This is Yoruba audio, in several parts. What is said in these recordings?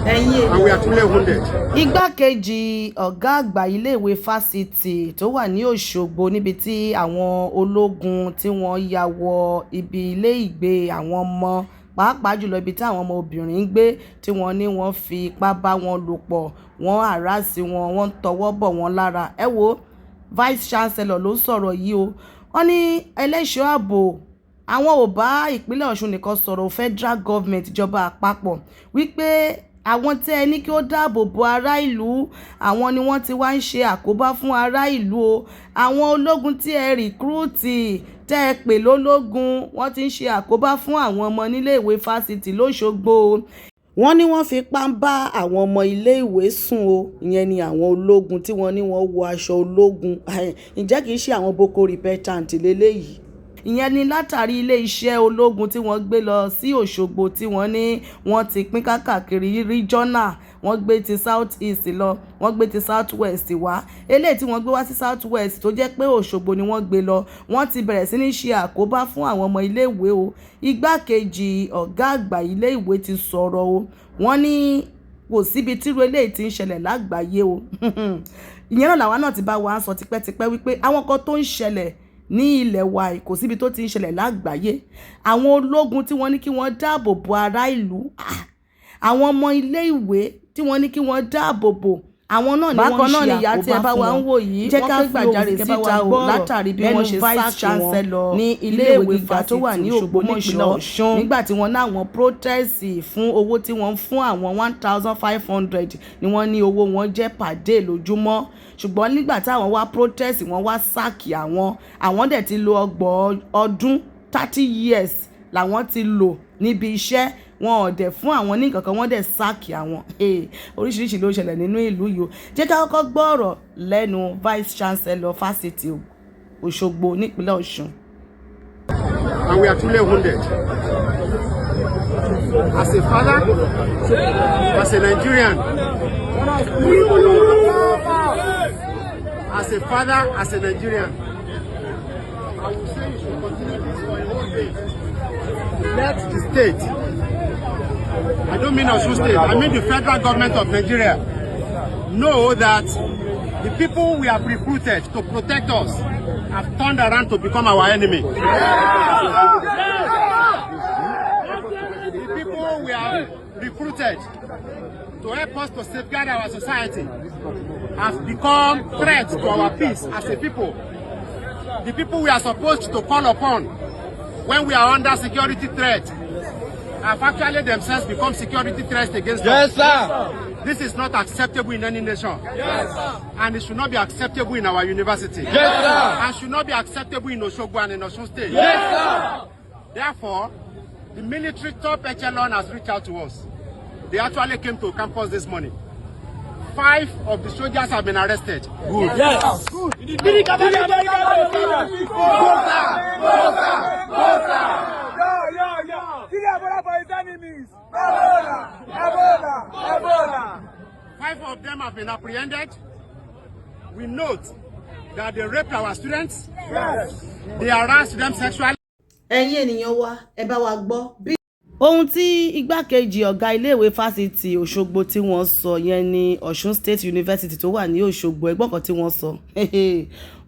and we are truly wounded. Igbákejì ọ̀gá àgbà iléèwé Fáṣítì tó wà ní Osogbo níbi tí àwọn ológun tí wọ́n ya wọ ibi ilé ìgbé àwọn ọmọ pàápàá jùlọ ibi tí àwọn ọmọ obìnrin ń gbé tí wọ́n ní wọ́n fi ipá bá wọn lò pọ̀, wọ́n harass wọn, wọ́n tọwọ́ bọ̀ wọ́n lára. Ẹ wo vice chancellor ló sọ̀rọ̀ yìí o. Wọ́n ní ẹlẹ́ṣọ́ ààbò àwọn ò bá ìpínlẹ̀ Ọ̀ṣun nìkan sọ̀rọ̀ federal government ìjọba àpapọ̀ wípé àwọn tẹ́ ẹ ní kí ó dáàbò bo ará ìlú àwọn ni wọ́n ti wá ń ṣe àkóbá fún ará ìlú o. Àwọn ológun tí ẹ rìkúrútì tẹ́ ẹ pè lólógun wọ́n ti ń ṣe àkóbá fún àwọn ọmọ níléèwé Fáṣítì l'Óṣogbo o. Wọ́n ní wọ́n fipá ń bá àwọn ọmọ iléèwé sùn o. Ìyẹn ni àwọn ológun tí wọ́n ní wọ́n wọ aṣọ ológun. Ǹjẹ́ kìí ṣe àwọn boko repentant lélẹ́yìí? Ìyẹn ni látàrí ilé iṣẹ́ ológun tí wọ́n gbé lọ sí Òṣogbo tí wọ́n ní wọ́n ti pín káàkiri regional. Wọ́n gbé ti south east lọ, wọ́n gbé ti south west wá. Eléyìí tí wọ́n gbé wá sí south west tó jẹ́ pé Òṣogbo ni wọ́n gbé lọ, wọ́n ti bẹ̀rẹ̀ sí ní ṣe àkóbá fún àwọn ọmọ iléèwé o. Igbákejì ọ̀gá àgbà iléèwé ti sọ̀rọ̀ o. Wọ́n ní kò síbi tírú eléyìí tí ń ṣẹlẹ̀ lágbàáyé o. Ìyẹn náà làwa náà ti bá wa sọ tipẹ́tipẹ́ wípé àwọn kan tó ń ṣẹlẹ̀ ní ilẹ̀ wa kò síbi tó ti ń ṣẹlẹ̀ lágbàáyé. Àwọn ológun tí wọ́n ní kí wọ́n dáàbò bo ará ìlú, àwọn ọmọ ilé ìwé tí wọ́n ní kí wọ́n dáàbò bo àwọn náà ni wọ́n ń ṣe àkóbá fún wọn. Jẹ́ ká fi Gbàjarè síta o látàrí bí wọ́n ṣe sáàkì wọn ní iléèwé gíga tó wà ní Ògbómọ̀ṣọ́ nígbà tí wọ́n ní àwọn protest fún owó tí wọ́n ń fún àwọn 1,500 ni wọ́n ní owó wọn jẹ́ per day lójúmọ́. Ṣùgbọ́n nígbà táwọn wá protest wọ́n wá sáàkì àwọn dẹ̀ ti lo 30 years làwọn ti lò níbi iṣẹ́ wọn ò dẹ̀ fún àwọn ní kankan wọ́n dẹ̀ sáàkì àwọn. Oríṣiríṣi ló ṣẹlẹ̀ nínú ìlú yìí o. Jẹ́ ká kọ́kọ́ gbọ́ ọ̀rọ̀ lẹ́nu vice chancellor Fáṣítì Òṣogbo nípínlẹ̀ Ọ̀ṣun. And we are truly wounded. As a father, as a Nigerian, as a father, as a Nigerian, I will say you should continue this for a whole day. Let the state, I don't mean Osun State, I mean the federal government of Nigeria, know that the people we have recruited to protect us have turned around to become our enemy. The people we have recruited to help us to safeguard our society have become threats to our peace as a people. The people we are supposed to call upon when we are under security threat have actually themselves become security threats against us. Yes, sir. This is not acceptable in any nation. Yes, sir. And it should not be acceptable in our university. Yes, sir. And should not be acceptable in Osogbo and in Osun State. Yes, sir. Therefore, the military top echelon has reached out to us. They actually came to campus this morning. 5 of the soldiers have been arrested. Good. Yes. Good. Five of them have been apprehended. We note that they raped our students. Yes. They harassed them sexually. Ẹ̀yin ènìyàn wa, ẹ bá wa gbọ́ bí ohun tí igbákejì ọ̀gá iléèwé Fáṣítì Òṣogbo tí wọ́n sọ yẹn ní Ọ̀ṣun State University tó wà ní Òṣogbo. Ẹgbọ́n kan tí wọ́n sọ.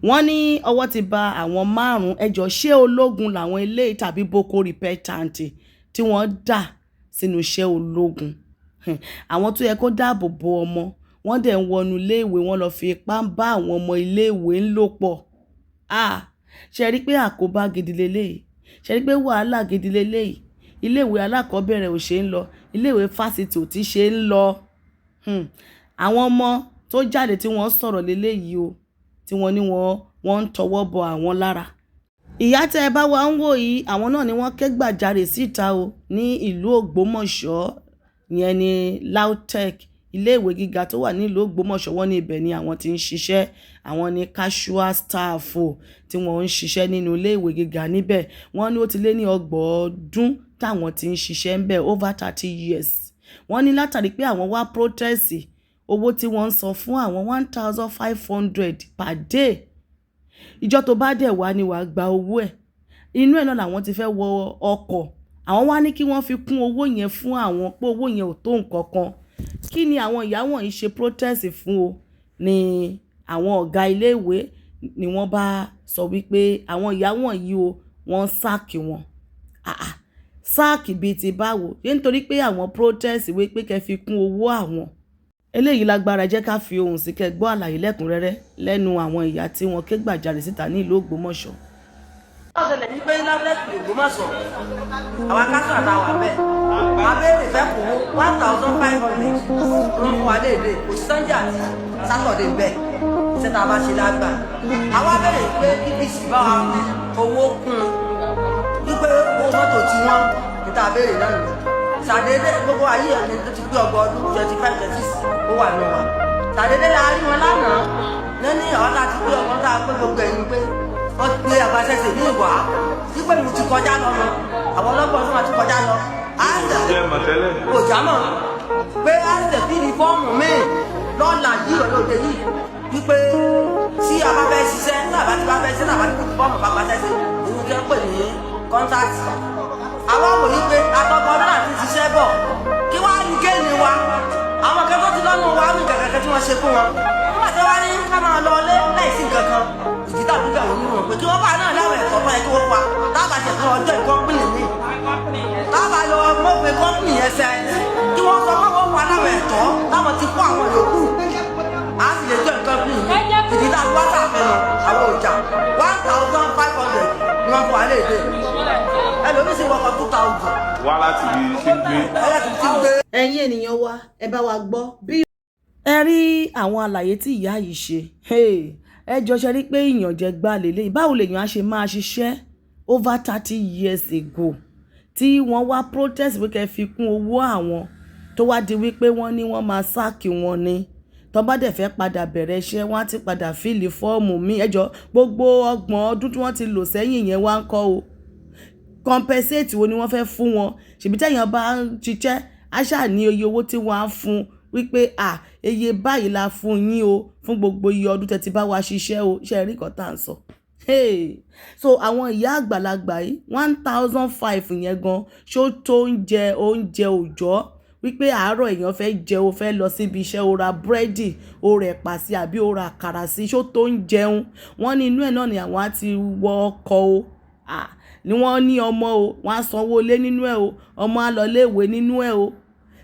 Wọ́n ní ọwọ́ ti bà àwọn 5 ẹjọ́ ṣé ológun làwọn eléyìí tàbí boko repentant tí wọ́n dà sínú iṣẹ́ ológun. Àwọn tó yẹ kó dáàbò bo ọmọ wọ́n dẹ̀ ń wọnú iléèwé wọn lọ fi ipá ń bá àwọn ọmọ iléèwé ń lò pọ̀. Ṣe rí pé àkóbá gidi leléyìí, ṣe rí pé wàhálà gidi leléyìí. Iléèwé alákọ̀ọ́bẹ̀rẹ̀ ò ṣe ń lọ, iléèwé Fáṣítì ò ti ṣe ń lọ. Àwọn ọmọ tó jáde tí wọ́n sọ̀rọ̀ leléyìí o tí wọ́n ní wọ́n ń tọwọ́ bọ àwọn lára. Ìyá tẹ́ ẹ bá wa ń wò yìí àwọn náà ni wọ́n ké Gbàjarè síta o ní ìlú Ògbómọ̀ṣọ́ yẹn ní LAUTECH iléèwé gíga tó wà nílùú Ògbómọ̀ṣọ́. Wọ́n ní ibẹ̀ ni àwọn ti ń ṣiṣẹ́, àwọn ní casual staff tí wọ́n ń ṣiṣẹ́ nínú iléèwé gíga níbẹ̀. Wọ́n ní ó ti lé ní 30 ọdún táwọn ti ń ṣiṣẹ́ ń bẹ̀, over 30 years. Wọ́n ní látàrí pé àwọn wá protest owó tí wọ́n ń san fún àwọn 1,500 per day. Ìjọ tó bá dẹ̀ wá ni wàá gba owó ẹ̀. Inú ẹ̀ náà làwọn ti fẹ́ wọ ọkọ̀. Àwọn wá ní kí wọ́n fi kún owó yẹn fún àwọn pé owó yẹn ò tó nǹkan kan. kí ni àwọn ìyá wọ̀nyí ṣe protest fún o ni àwọn ọ̀gá iléèwé ni wọ́n bá sọ wípé àwọn ìyá wọ̀nyí o wọ́n sáàkì wọn. Sáàkì bíi ti báwo? Ṣé nítorí pé àwọn protest wípé kẹ́ fi kún owó àwọn? Eléyìí lágbára, jẹ́ ká fi ohùn sí kẹ́ gbọ́ àlàyé lẹ́kùnrẹ́rẹ́ lẹ́nu àwọn ìyá tí wọ́n ké gbàjarè síta ní ìlú Ògbómọ̀ṣọ́. Ọ̀sẹ̀lẹ̀ ní pé lábẹ́lẹ́tì Ògbómọ̀ṣọ́ àwọn akásọ̀ àtàwà bẹ́ẹ̀ wọ́n béèrè fẹ́ kó 1,500 fún wa léde kò Sunday àti Saturday bẹ́ẹ̀ ṣẹ́ta bá ṣe lágbà. Àwọn abẹ́rẹ́ pé BBC bá wa owó kún wípé owó mọ́tò tí wọ́n níta béèrè náà nù. Ṣàdédé gbogbo ayé ẹni tó ti pé ọgbọ̀n ọdún 25-26 ó wà ní wa. Ṣàdédé la rí wọn lánàá ní àwọn láti pé ọgbọ̀n tá a pé gbogbo ẹ̀yìn pé wọ́n gbé agbáṣẹ́ṣe ní ìwà wípé mi ti kọjá lọ lọ àwọn ọlọ́gbọ̀n fún wa ti kọjá lọ. Kò jámọ̀ pé àṣẹ fi ní fọ́ọ̀mù míì lọ́la yìí ọlọ́dẹ yìí wípé tí a bá fẹ́ ṣiṣẹ́ náà bá ti bá fẹ́ ṣiṣẹ́ náà bá ti kú fọ́ọ̀mù bá gbáṣẹ́ṣe òun jẹ́ pè ní kọ́ńtáàtì. Àwọn wò yí pé àtọ́gbọ́ náà ti ṣiṣẹ́ bọ̀ kí wọ́n á ní géènì wa àwọn akẹ́kọ̀ọ́ ti lọ́nà wa ní kẹ̀kẹ́ tí wọ́n ṣe fún wọn. Nígbà tí wọ́n ní ká máa lọ lé láìsí nǹkan kan ìdílé àbúgbà òun ní wọn pé kí wọ́n bá náà láwọn ẹ̀kọ́ tó yẹ kí wọ́n pa tábà ṣe fún ọjọ́ ìkọ́pìnì mi tábà lọ mọ́pẹ́ kọ́pìnì ẹsẹ̀ kí wọ́n sọ fún wọn pa láwọn ẹ̀tọ́ láwọn ti fún àwọn yòókù á sì lè jọ ìkọ́pìnì mi ìdílé àbúgbà sàfihàn àwọn ọjà 1,500 ni wọ́n fún alẹ́ èdè ẹlòmí sì wọ́pọ̀ 2,000. Wá láti gbé. Ẹ̀yin ènìyàn wa ẹ bá wa gbọ́ bí ẹ rí àwọn àlàyé tí ìyá yìí ṣe. Ẹ jọ ṣe rí pé ìyànjẹ gbà lélẹ̀. Báwo lèèyàn á ṣe máa ṣiṣẹ́ over 30 years ago tí wọ́n wá protest pé kẹ́ fi kún owó àwọn tó wá di wípé wọ́n ní wọ́n máa sáàkì wọn ni tó bá dẹ̀ fẹ́ padà bẹ̀rẹ̀ iṣẹ́ wọ́n á ti padà fíìlì fọ́ọ̀mù mi. Ẹ jọ gbogbo 30 ọdún tí wọ́n ti lò sẹ́yìn yẹn wá ń kọ́ o. Compensate wo ni wọ́n fẹ́ fún wọn? Ṣèbí tẹ́yàn bá ń ṣiṣẹ́ àṣà ní iye owó tí wọ́n á fún wípé eye báyìí la fún yín o fún gbogbo iye ọdún tẹ́ ti bá wa ṣiṣẹ́ o. Ṣe rí nǹkan tá à ń sọ. So àwọn ìyá àgbàlagbà yìí 1,500 yẹn gan ṣó tó oúnjẹ òòjọ́ wípé àárọ̀ èèyàn fẹ́ jẹ o fẹ́ lọ síbi iṣẹ́ o ra búrẹ́dì o rẹ̀ ẹ̀pà sí àbí o ra àkàrà sí ṣó tó ń jẹun. Wọ́n ní inú ẹ̀ náà ni àwọn á ti wọ ọkọ̀ o ni wọ́n ní ọmọ o wọ́n á sanwó lé nínú ẹ̀ o ọmọ á lọ léèwé nínú ẹ̀ o.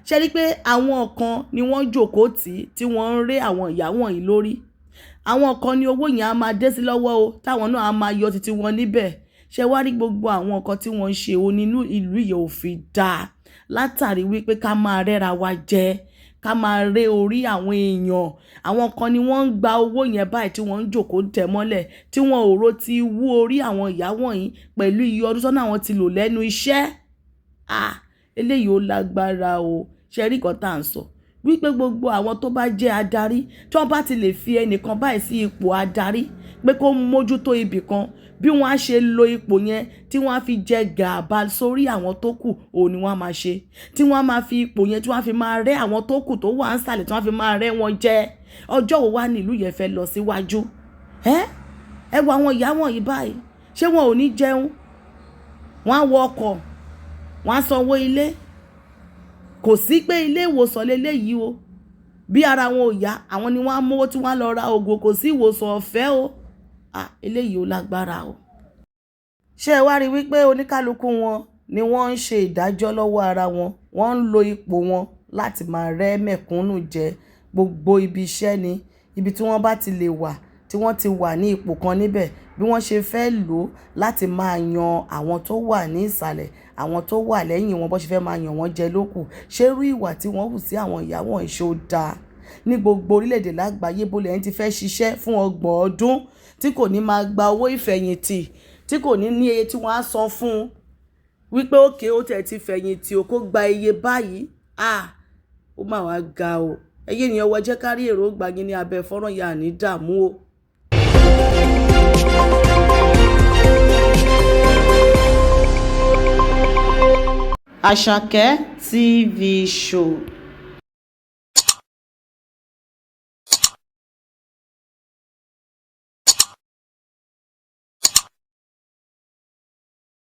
Ṣe rí pé àwọn kan ni wọ́n jókòó tí wọ́n ń ré àwọn ìyá wọ̀nyí lórí. Àwọn kan ni owó yẹn á máa dé sí lọ́wọ́ o táwọn náà á máa yọ títí wọn níbẹ̀. Ṣé wá rí gbogbo àwọn nǹkan tí wọ́n ń ṣe o nínú ìlú yìí ò fi dáa látàrí wípé ká máa rẹ́ra wa jẹ ká máa ré orí àwọn èèyàn. Àwọn kan ni wọ́n ń gba owó yẹn báyìí tí wọ́n ń jókòó tẹ̀ mọ́lẹ̀ tí wọ́n ò ro ti wú orí àwọn ìyá wọ̀nyí pẹ̀lú iye ọdún sọ́nà àwọn ti lò lẹ́nu iṣẹ́. Eléyìí ó lágbára o. Ṣe rí nǹkan tá à ń sọ wípé gbogbo àwọn tó bá jẹ́ adarí tí wọ́n bá ti lè fi ẹnìkan báyìí sí ipò adarí pé kó mójútó ibì kan bí wọ́n á ṣe lo ipò yẹn tí wọ́n á fi jẹ gàba sórí àwọn tó kù òun ni wọ́n á máa ṣe tí wọ́n á máa fi ipò yẹn tí wọ́n á fi máa rẹ́ àwọn tó kù tó wà ń sàlẹ̀ tí wọ́n á fi máa rẹ́ wọn jẹ. Ọjọ́ wo wá ní ìlú yẹn fẹ́ lọ síwájú? Ẹ wo àwọn ìyá wọ̀nyí báyìí ṣé wọn ò ní jẹun? Wọ́n á wọ ọkọ̀ wọ́n á sanwó ilé. Kò sí pé ilé ìwòsàn lélẹ́yìí o bí ara wọn ò yá àwọn ni wọ́n á mówó tí wọ́n á lọ ra oògùn kò sí ìwòsàn ọ̀fẹ́ o. Eléyìí ó lágbára o. Ṣé ẹ wá rí wípé oníkálukú wọn ni wọ́n ń ṣe ìdájọ́ lọ́wọ́ ara wọn wọ́n ń lo ipò wọn láti máa rẹ́ mẹ̀kúnnù jẹ. Gbogbo ibi iṣẹ́ ni ibi tí wọ́n bá ti lè wà tí wọ́n ti wà ní ipò kan níbẹ̀ bí wọ́n ṣe fẹ́ lò láti máa yan àwọn tó wà ní ìsàlẹ̀ àwọn tó wà lẹ́yìn wọn bó ṣe fẹ́ máa yàn wọ́n jẹ lókù. Ṣé irú ìwà tí wọ́n hù sí àwọn ìyá wọn ìṣó dáa? Ní gbogbo orílẹ̀-èdè lágbàáyé bó lẹ́yìn ti fẹ́ ṣiṣẹ́ fún 30 ọdún tí kò ní máa gba owó ìfẹ̀yìntì tí kò ní ní iye tí wọ́n á san fún un wípé òkè ó tẹ̀ ti fẹ̀yìntì o kó gba iye báyìí. Ó mà wá ga o. Ẹ̀yin ènìyàn wọ jẹ́ ká rí èròǹgbà yín ní abẹ́ fọ́nrán yà ní dààmú o. Àṣàkẹ́ TV show.